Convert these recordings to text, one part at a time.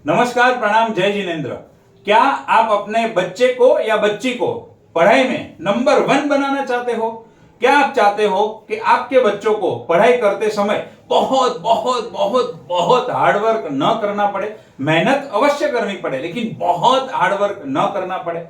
नमस्कार, प्रणाम, जय जिनेन्द्र। क्या आप अपने बच्चे को या बच्ची को पढ़ाई में नंबर 1 बनाना चाहते हो? क्या आप चाहते हो कि आपके बच्चों को पढ़ाई करते समय बहुत बहुत बहुत बहुत हार्डवर्क न करना पड़े? मेहनत अवश्य करनी पड़े, लेकिन बहुत हार्डवर्क न करना पड़े।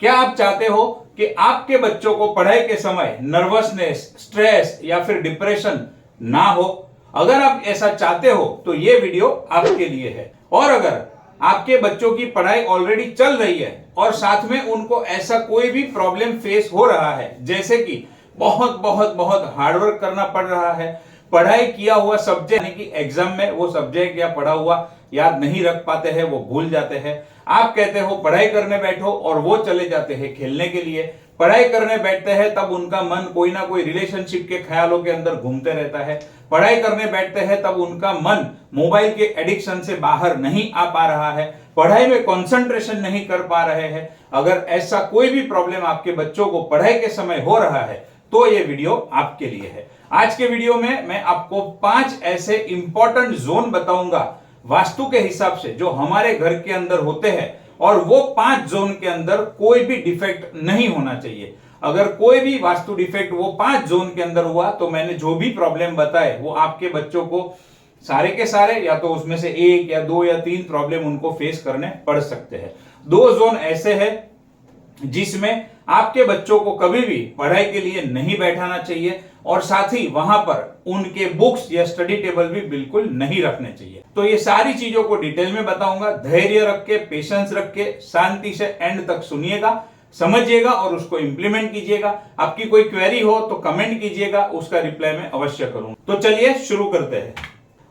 क्या आप चाहते हो कि आपके बच्चों को पढ़ाई के समय नर्वसनेस, स्ट्रेस या फिर डिप्रेशन ना हो? अगर आप ऐसा चाहते हो तो ये वीडियो आपके लिए है। और अगर आपके बच्चों की पढ़ाई ऑलरेडी चल रही है और साथ में उनको ऐसा कोई भी प्रॉब्लम फेस हो रहा है, जैसे कि बहुत बहुत बहुत हार्डवर्क करना पड़ रहा है, पढ़ाई किया हुआ सब्जेक्ट यानी कि एग्जाम में वो सब्जेक्ट या पढ़ा हुआ याद नहीं रख पाते हैं, वो भूल जाते हैं। आप कहते हो पढ़ाई करने बैठो और वो चले जाते हैं खेलने के लिए। पढ़ाई करने बैठते हैं तब उनका मन कोई ना कोई रिलेशनशिप के ख्यालों के अंदर घूमते रहता है। पढ़ाई करने बैठते हैं तब उनका मन मोबाइल के एडिक्शन से बाहर नहीं आ पा रहा है, पढ़ाई में कंसंट्रेशन नहीं कर पा रहे हैं। अगर ऐसा कोई भी प्रॉब्लम आपके बच्चों को पढ़ाई के समय हो रहा है तो ये वीडियो आपके लिए है। आज के वीडियो में मैं आपको 5 ऐसे इंपॉर्टेंट जोन बताऊंगा वास्तु के हिसाब से जो हमारे घर के अंदर होते हैं, और वो 5 जोन के अंदर कोई भी डिफेक्ट नहीं होना चाहिए। अगर कोई भी वास्तु डिफेक्ट वो 5 जोन के अंदर हुआ तो मैंने जो भी प्रॉब्लम बताए वो आपके बच्चों को सारे के सारे या तो उसमें से 1 या 2 या 3 प्रॉब्लम उनको फेस करने पड़ सकते हैं। 2 जोन ऐसे हैं जिसमें आपके बच्चों को कभी भी पढ़ाई के लिए नहीं बैठाना चाहिए, और साथ ही वहां पर उनके बुक्स या स्टडी टेबल भी बिल्कुल नहीं रखने चाहिए। तो ये सारी चीजों को डिटेल में बताऊंगा। धैर्य रख के, पेशेंस रख के, शांति से एंड तक सुनिएगा, समझिएगा और उसको इंप्लीमेंट कीजिएगा। आपकी कोई क्वेरी हो तो कमेंट कीजिएगा, उसका रिप्लाई मैं अवश्य करूंगा। तो चलिए शुरू करते हैं।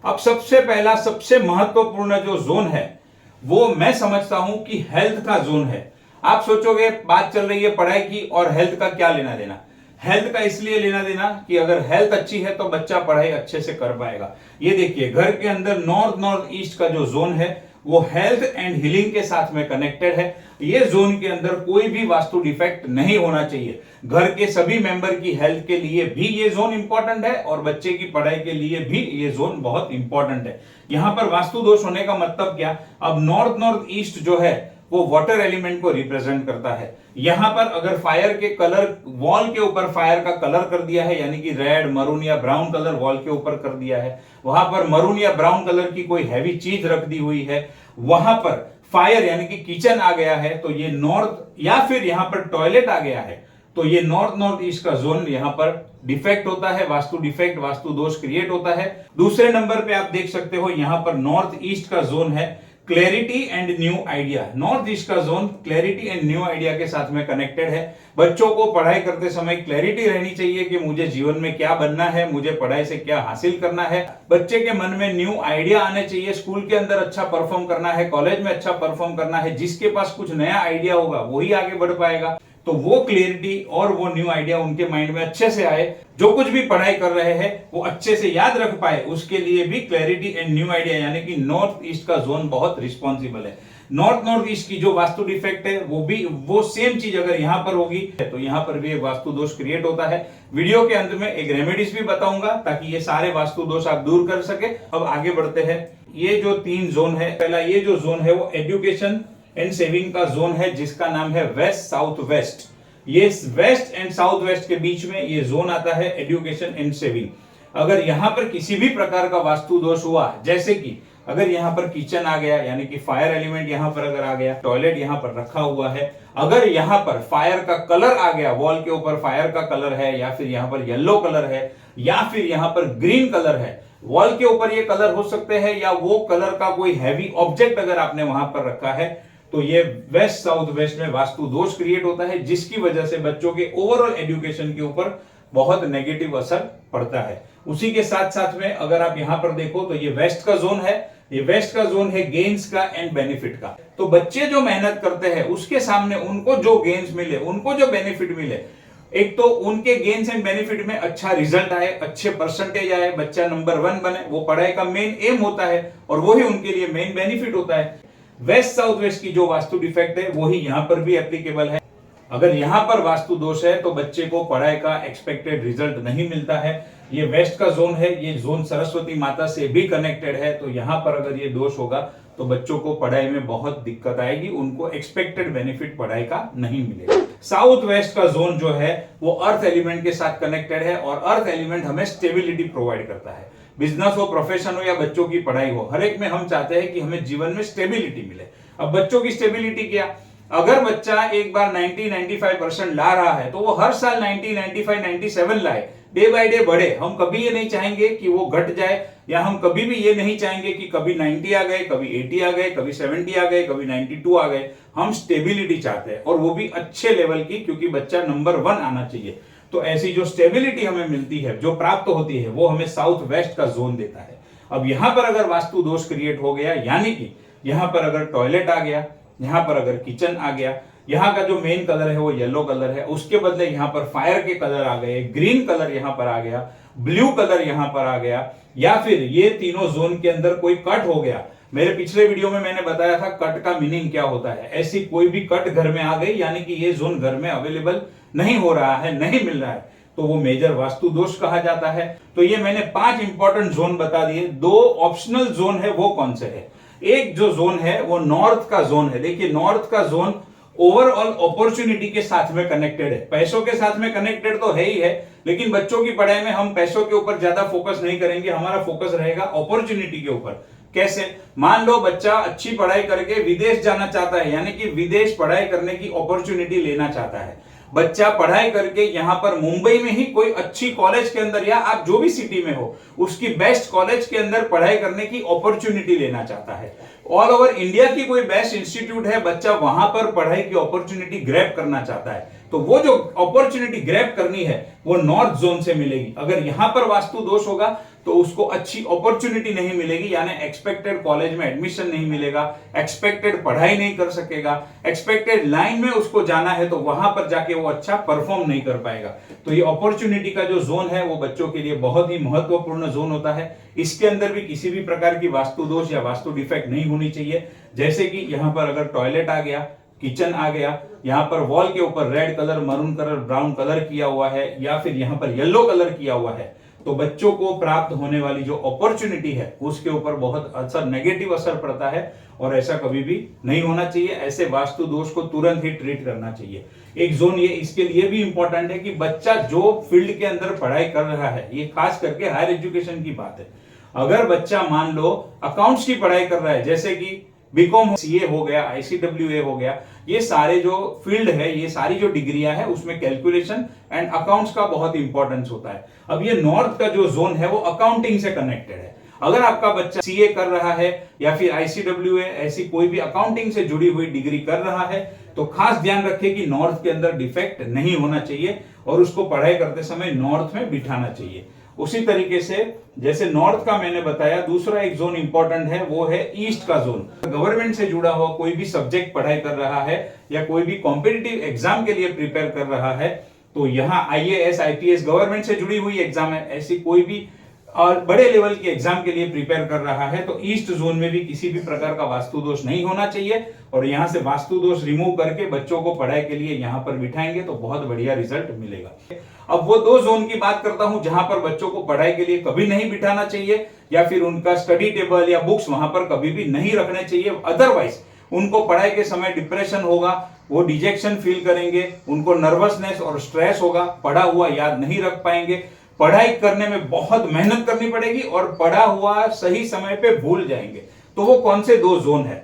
अब सबसे पहला, सबसे महत्वपूर्ण जो जोन है वो मैं समझता हूं कि हेल्थ का जोन है। आप सोचोगे बात चल रही है पढ़ाई की और हेल्थ का क्या लेना देना? हेल्थ का इसलिए लेना देना कि अगर हेल्थ अच्छी है तो बच्चा पढ़ाई अच्छे से कर पाएगा। ये देखिए, घर के अंदर नॉर्थ ईस्ट का जो जोन है वो हेल्थ एंड हीलिंग के साथ में कनेक्टेड है। ये जोन के अंदर कोई भी वास्तु डिफेक्ट नहीं होना चाहिए। घर के सभी मेंबर की हेल्थ के लिए भी ये जोन इंपॉर्टेंट है और बच्चे की पढ़ाई के लिए भी ये जोन बहुत इंपॉर्टेंट है। यहां पर वास्तु दोष होने का मतलब क्या? अब नॉर्थ ईस्ट जो है वो वाटर एलिमेंट को रिप्रेजेंट करता है। यहां पर अगर फायर के कलर, वॉल के ऊपर फायर का कलर कर दिया है, यानी कि रेड, मरून या ब्राउन कलर वॉल के ऊपर कर दिया है, वहां पर मरून या ब्राउन कलर की कोई हैवी चीज रख दी हुई है, वहां पर फायर यानी कि किचन आ गया है, तो ये नॉर्थ, या फिर यहां पर टॉयलेट आ गया है, तो ये नॉर्थ ईस्ट का जोन यहां पर डिफेक्ट होता है, वास्तु डिफेक्ट, वास्तु दोष क्रिएट होता है। दूसरे नंबर पे आप देख सकते हो यहां पर नॉर्थ ईस्ट का जोन है clarity and new idea. North East का zone clarity and new idea के साथ में कनेक्टेड है। बच्चों को पढ़ाई करते समय क्लैरिटी रहनी चाहिए कि मुझे जीवन में क्या बनना है, मुझे पढ़ाई से क्या हासिल करना है। बच्चे के मन में न्यू आइडिया आने चाहिए। स्कूल के अंदर अच्छा परफॉर्म करना है, कॉलेज में अच्छा परफॉर्म करना है। जिसके पास कुछ नया आइडिया होगा वही आगे बढ़ पाएगा। तो वो क्लियरिटी और वो न्यू आइडिया उनके माइंड में अच्छे से आए, जो कुछ भी पढ़ाई कर रहे हैं वो अच्छे से याद रख पाए, उसके लिए भी क्लैरिटी एंड न्यू आइडिया यानी कि नॉर्थ ईस्ट का जोन बहुत रिस्पॉन्सिबल है। नॉर्थ ईस्ट की जो वास्तु डिफेक्ट है वो सेम चीज अगर यहां पर होगी तो यहां पर भी एक वास्तु दोष क्रिएट होता है। वीडियो के अंत में एक रेमेडीज भी बताऊंगा ताकि ये सारे वास्तु दोष आप दूर कर सके। अब आगे बढ़ते हैं। ये जो 3 जोन है, पहला ये जो जोन है वो एजुकेशन एंड सेविंग का जोन है, जिसका नाम है वेस्ट साउथ वेस्ट। ये वेस्ट एंड साउथ वेस्ट के बीच में ये जोन आता है एजुकेशन एंड सेविंग। अगर यहां पर किसी भी प्रकार का वास्तु दोष हुआ, जैसे कि अगर यहां पर किचन आ गया यानी कि फायर एलिमेंट यहां पर अगर आ गया, टॉयलेट यहां पर रखा हुआ है, अगर यहां पर फायर का कलर आ गया, वॉल के ऊपर फायर का कलर है, या फिर यहां पर येलो कलर है, या फिर यहां पर ग्रीन कलर है, वॉल के ऊपर ये कलर हो सकते हैं, या वो कलर का कोई हैवी ऑब्जेक्ट अगर आपने वहां पर रखा है, तो ये वेस्ट साउथ वेस्ट में वास्तु दोष क्रिएट होता है, जिसकी वजह से बच्चों के ओवरऑल एजुकेशन के ऊपर बहुत नेगेटिव असर पड़ता है। उसी के साथ साथ में अगर आप यहां पर देखो तो ये वेस्ट का जोन है। ये वेस्ट का जोन है गेन्स का एंड बेनिफिट का। तो बच्चे जो मेहनत करते हैं उसके सामने उनको जो गेन्स मिले, उनको जो बेनिफिट मिले, एक तो उनके गेन्स एंड बेनिफिट में अच्छा रिजल्ट आए, अच्छे परसेंटेज आए, बच्चा नंबर 1 बने, वो पढ़ाई का मेन एम होता है और वही उनके लिए मेन बेनिफिट होता है। वेस्ट साउथ वेस्ट की जो वास्तु डिफेक्ट है वही यहां पर भी एप्लीकेबल है। अगर यहां पर वास्तु दोष है तो बच्चे को पढ़ाई का एक्सपेक्टेड रिजल्ट नहीं मिलता है। ये वेस्ट का जोन है, ये जोन सरस्वती माता से भी कनेक्टेड है, तो यहाँ पर अगर ये दोष होगा तो बच्चों को पढ़ाई में बहुत दिक्कत आएगी, उनको एक्सपेक्टेड बेनिफिट पढ़ाई का नहीं मिलेगा। साउथ वेस्ट का जोन जो है वो अर्थ एलिमेंट के साथ कनेक्टेड है, और अर्थ एलिमेंट हमें स्टेबिलिटी प्रोवाइड करता है। बिजनेस हो, प्रोफेशन हो या बच्चों की पढ़ाई हो, हर एक में हम चाहते हैं कि हमें जीवन में स्टेबिलिटी मिले। अब बच्चों की स्टेबिलिटी क्या, अगर बच्चा एक बार 90-95% ला रहा है तो वो हर साल 90-95-97 लाए, डे बाय डे बढ़े। हम कभी ये नहीं चाहेंगे कि वो घट जाए, या हम कभी भी ये नहीं चाहेंगे कि कभी 90 आ गए, कभी 80 आ गए, कभी 70 आ गए, कभी 92 आ गए। हम स्टेबिलिटी चाहते हैं, और वो भी अच्छे लेवल की, क्योंकि बच्चा नंबर 1 आना चाहिए। तो ऐसी जो स्टेबिलिटी हमें मिलती है, जो प्राप्त होती है, वो हमें साउथ वेस्ट का जोन देता है। अब यहां पर अगर वास्तु दोष क्रिएट हो गया, यानी कि यहां पर अगर टॉयलेट आ गया, यहां पर अगर किचन आ गया, यहाँ का जो मेन कलर है वो येलो कलर है, उसके बदले यहाँ पर फायर के कलर आ गए, ग्रीन कलर यहाँ पर आ गया, ब्लू कलर यहाँ पर आ गया, या फिर ये तीनों जोन के अंदर कोई कट हो गया। मेरे पिछले वीडियो में मैंने बताया था कट का मीनिंग क्या होता है। ऐसी कोई भी कट घर में आ गई, यानी कि ये जोन घर में अवेलेबल नहीं हो रहा है, नहीं मिल रहा है, तो वो मेजर वास्तु दोष कहा जाता है। तो ये मैंने 5 इंपॉर्टेंट जोन बता दिए। 2 ऑप्शनल जोन है, वो कौन से है? एक जो जोन है वो नॉर्थ का जोन है। देखिए, नॉर्थ का जोन ओवरऑल अपॉर्चुनिटी के साथ में कनेक्टेड है, पैसों के साथ में कनेक्टेड तो है ही है, लेकिन बच्चों की पढ़ाई में हम पैसों के ऊपर ज्यादा फोकस नहीं करेंगे, हमारा फोकस रहेगा अपॉर्चुनिटी के ऊपर। कैसे? मान लो बच्चा अच्छी पढ़ाई करके विदेश जाना चाहता है, यानी कि विदेश पढ़ाई करने की अपॉर्चुनिटी लेना चाहता है। बच्चा पढ़ाई करके यहां पर मुंबई में ही कोई अच्छी कॉलेज के अंदर, या आप जो भी सिटी में हो उसकी बेस्ट कॉलेज के अंदर पढ़ाई करने की अपॉर्चुनिटी लेना चाहता है। ऑल ओवर इंडिया की कोई बेस्ट इंस्टीट्यूट है, बच्चा वहां पर पढ़ाई की अपॉर्चुनिटी ग्रैब करना चाहता है, तो वो जो अपॉर्चुनिटी ग्रैब करनी है वो नॉर्थ जोन से मिलेगी। अगर यहां पर वास्तु दोष होगा तो उसको अच्छी अपॉर्चुनिटी नहीं मिलेगी, यानी एक्सपेक्टेड कॉलेज में एडमिशन नहीं मिलेगा, एक्सपेक्टेड पढ़ाई नहीं कर सकेगा, एक्सपेक्टेड लाइन में उसको जाना है तो वहां पर जाके वो अच्छा परफॉर्म नहीं कर पाएगा। तो ये अपॉर्चुनिटी का जो जोन है वो बच्चों के लिए बहुत ही महत्वपूर्ण जोन होता है। इसके अंदर भी किसी भी प्रकार की वास्तु दोष या वास्तु डिफेक्ट नहीं होनी चाहिए। जैसे कि यहां पर अगर टॉयलेट आ गया, किचन आ गया, यहां पर वॉल के ऊपर red colour, maroon colour, brown colour किया हुआ है, या फिर यहां पर येलो कलर किया हुआ है, तो बच्चों को प्राप्त होने वाली जो अपॉर्चुनिटी है उसके ऊपर बहुत असर, नेगेटिव असर पड़ता है, और ऐसा कभी भी नहीं होना चाहिए। ऐसे वास्तु दोष को तुरंत ही ट्रीट करना चाहिए। एक जोन ये इसके लिए भी इंपॉर्टेंट है कि बच्चा जो फील्ड के अंदर पढ़ाई कर रहा है, ये खास करके हायर एजुकेशन की बात है। अगर बच्चा मान लो अकाउंट्स की पढ़ाई कर रहा है, जैसे कि बीकॉम, सीए हो गया, आईसीडब्ल्यूए हो गया, ये सारे जो फील्ड है, ये सारी जो डिग्रियां है, उसमें कैलकुलेशन एंड अकाउंट्स का बहुत इंपॉर्टेंस होता है। अब ये नॉर्थ का जो जोन है वो अकाउंटिंग से कनेक्टेड है। अगर आपका बच्चा सीए कर रहा है या फिर आईसीडब्ल्यूए, ऐसी कोई भी अकाउंटिंग से जुड़ी हुई डिग्री कर रहा है, तो खास ध्यान रखें कि नॉर्थ के अंदर डिफेक्ट नहीं होना चाहिए, और उसको पढ़ाई करते समय नॉर्थ में बिठाना चाहिए। उसी तरीके से जैसे नॉर्थ का मैंने बताया, दूसरा एक जोन इंपॉर्टेंट है, वो है ईस्ट का जोन। गवर्नमेंट से जुड़ा हुआ कोई भी सब्जेक्ट पढ़ाई कर रहा है या कोई भी कॉम्पिटिटिव एग्जाम के लिए प्रिपेयर कर रहा है, तो यहाँ आईएएस, आईपीएस गवर्नमेंट से जुड़ी हुई एग्जाम है, ऐसी कोई भी और बड़े लेवल के एग्जाम के लिए प्रिपेयर कर रहा है, तो ईस्ट जोन में भी किसी भी प्रकार का वास्तु दोष नहीं होना चाहिए, और यहां से वास्तु दोष रिमूव करके बच्चों को पढ़ाई के लिए यहां पर बिठाएंगे तो बहुत बढ़िया रिजल्ट मिलेगा। अब वो 2 जोन की बात करता हूं जहां पर बच्चों को पढ़ाई के लिए कभी नहीं बिठाना चाहिए, या फिर उनका स्टडी टेबल या बुक्स वहां पर कभी भी नहीं रखने चाहिए। अदरवाइज उनको पढ़ाई के समय डिप्रेशन होगा, वो डिजेक्शन फील करेंगे, उनको नर्वसनेस और स्ट्रेस होगा, पढ़ा हुआ याद नहीं रख पाएंगे, पढ़ाई करने में बहुत मेहनत करनी पड़ेगी, और पढ़ा हुआ सही समय पे भूल जाएंगे। तो वो कौन से 2 जोन है?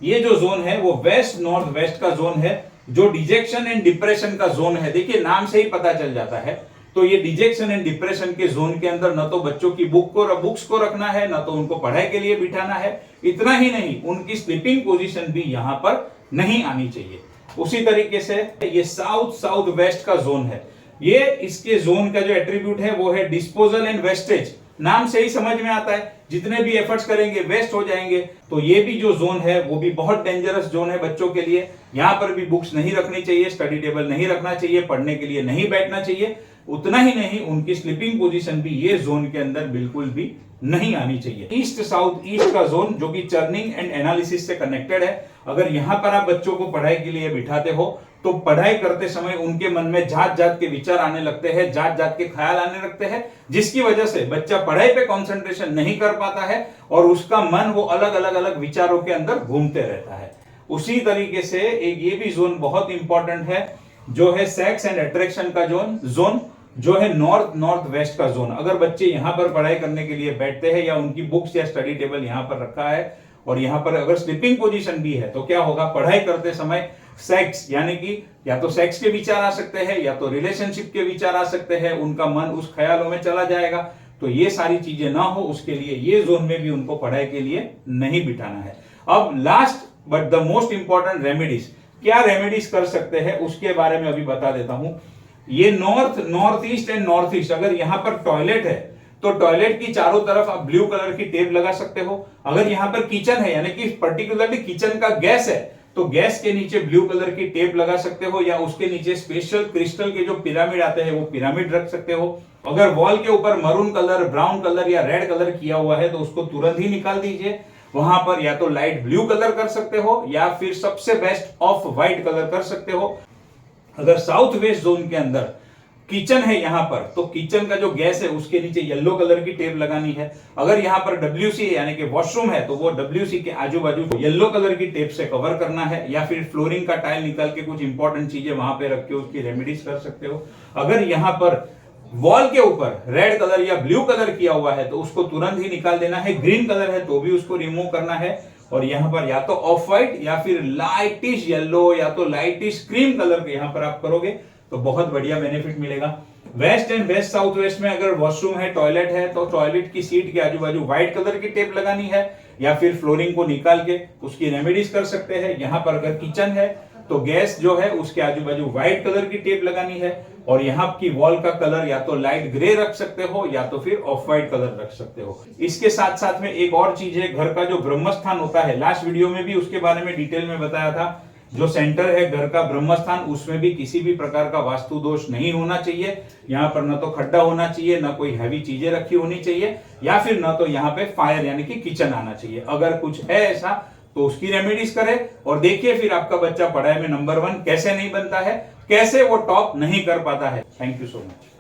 ये जो जोन है वो वेस्ट नॉर्थ वेस्ट का जोन है, जो डिजेक्शन एंड डिप्रेशन का जोन है। देखिए, नाम से ही पता चल जाता है। तो ये डिजेक्शन एंड डिप्रेशन के जोन के अंदर न तो बच्चों की बुक्स को रखना है, न तो उनको पढ़ाई के लिए बिठाना है। इतना ही नहीं, उनकी स्लीपिंग पोजीशन भी यहां पर नहीं आनी चाहिए। उसी तरीके से ये साउथ वेस्ट का जोन है। ये इसके जोन का जो एट्रीब्यूट है वो है डिस्पोजल एंड वेस्टेज। नाम से ही समझ में आता है, जितने भी एफर्ट्स करेंगे वेस्ट हो जाएंगे। तो ये भी जो जोन है वो भी बहुत डेंजरस जोन है बच्चों के लिए। यहाँ पर भी बुक्स नहीं रखनी चाहिए, स्टडी टेबल नहीं रखना चाहिए, पढ़ने के लिए नहीं बैठना चाहिए। उतना ही नहीं, उनकी स्लीपिंग पोजीशन भी ये जोन के अंदर बिल्कुल भी नहीं आनी चाहिए। ईस्ट साउथ ईस्ट का जोन जो कि चर्निंग एंड एनालिसिस से कनेक्टेड है, अगर यहां पर आप बच्चों को पढ़ाई के लिए बिठाते हो तो पढ़ाई करते समय उनके मन में जात जात के विचार आने लगते हैं, जात जात के ख्याल आने लगते हैं, जिसकी वजह से बच्चा पढ़ाई पे कंसंट्रेशन नहीं कर पाता है और उसका मन वो अलग अलग अलग विचारों के अंदर घूमते रहता है। उसी तरीके से एक ये भी जोन बहुत इंपॉर्टेंट है, जो है सेक्स एंड अट्रैक्शन का जोन जो है नॉर्थ नॉर्थ वेस्ट का जोन। अगर बच्चे यहाँ पर पढ़ाई करने के लिए बैठते हैं या उनकी बुक्स या स्टडी टेबल यहाँ पर रखा है और यहाँ पर अगर स्लीपिंग पोजीशन भी है, तो क्या होगा, पढ़ाई करते समय सेक्स यानी कि या तो सेक्स के विचार आ सकते हैं या तो रिलेशनशिप के विचार आ सकते हैं, उनका मन उस ख्यालों में चला जाएगा। तो ये सारी चीजें ना हो, उसके लिए ये जोन में भी उनको पढ़ाई के लिए नहीं बिठाना है। अब last but the most important remedies, क्या रेमेडीज कर सकते हैं उसके बारे में अभी बता देता हूं। ये north east and north east, अगर यहां पर टॉयलेट है तो टॉयलेट की चारों तरफ आप ब्लू कलर की टेप लगा सकते हो। अगर यहां पर किचन है यानी कि पर्टिकुलरली किचन का गैस है तो गैस के नीचे ब्लू कलर की टेप लगा सकते हो, या उसके नीचे स्पेशल क्रिस्टल के जो पिरामिड आते हैं वो पिरामिड रख सकते हो। अगर वॉल के ऊपर मरून कलर, ब्राउन कलर या रेड कलर किया हुआ है तो उसको तुरंत ही निकाल दीजिए। वहां पर या तो लाइट ब्लू कलर कर सकते हो या फिर सबसे बेस्ट ऑफ व्हाइट कलर कर सकते हो। अगर साउथ वेस्ट जोन के अंदर किचन है यहां पर, तो किचन का जो गैस है उसके नीचे येलो कलर की टेप लगानी है। अगर यहां पर WC है यानी कि वॉशरूम है तो वो WC के आजू बाजू येलो कलर की टेप से कवर करना है, या फिर फ्लोरिंग का टाइल निकाल के कुछ इंपॉर्टेंट चीजें वहां पे रख के उसकी रेमेडीज कर सकते हो। अगर यहां पर वॉल के ऊपर रेड कलर या ब्लू कलर किया हुआ है तो उसको तुरंत ही निकाल देना है। ग्रीन कलर है तो भी उसको रिमूव करना है। और यहां पर या तो ऑफ व्हाइट या फिर लाइटिश येलो या तो लाइटिश क्रीम कलर के यहां पर आप करोगे तो बहुत बढ़िया बेनिफिट मिलेगा। West and west south west में अगर वॉशरूम है, टॉयलेट है, तो टॉयलेट की सीट के आजू बाजू व्हाइट कलर की टेप लगानी है, या फिर फ्लोरिंग को निकाल के उसकी रेमेडीज कर सकते हैं। यहां पर अगर किचन है तो गैस जो है उसके आजू बाजू व्हाइट कलर की टेप लगानी है, और यहाँ की वॉल का कलर या तो लाइट ग्रे रख सकते हो या तो फिर ऑफ व्हाइट कलर रख सकते हो। इसके साथ साथ में एक और चीज है, घर का जो ब्रह्मस्थान होता है, लास्ट वीडियो में भी उसके बारे में डिटेल में बताया था। जो सेंटर है घर का ब्रह्मस्थान, उसमें भी किसी भी प्रकार का वास्तु दोष नहीं होना चाहिए। यहाँ पर ना तो खड्डा होना चाहिए, ना कोई हैवी चीजें रखी होनी चाहिए, या फिर ना तो यहाँ पे फायर यानी कि किचन आना चाहिए। अगर कुछ है ऐसा तो उसकी रेमेडीज करें और देखिए फिर आपका बच्चा पढ़ाई में नंबर 1 कैसे नहीं बनता है, कैसे वो टॉप नहीं कर पाता है। Thank you so much.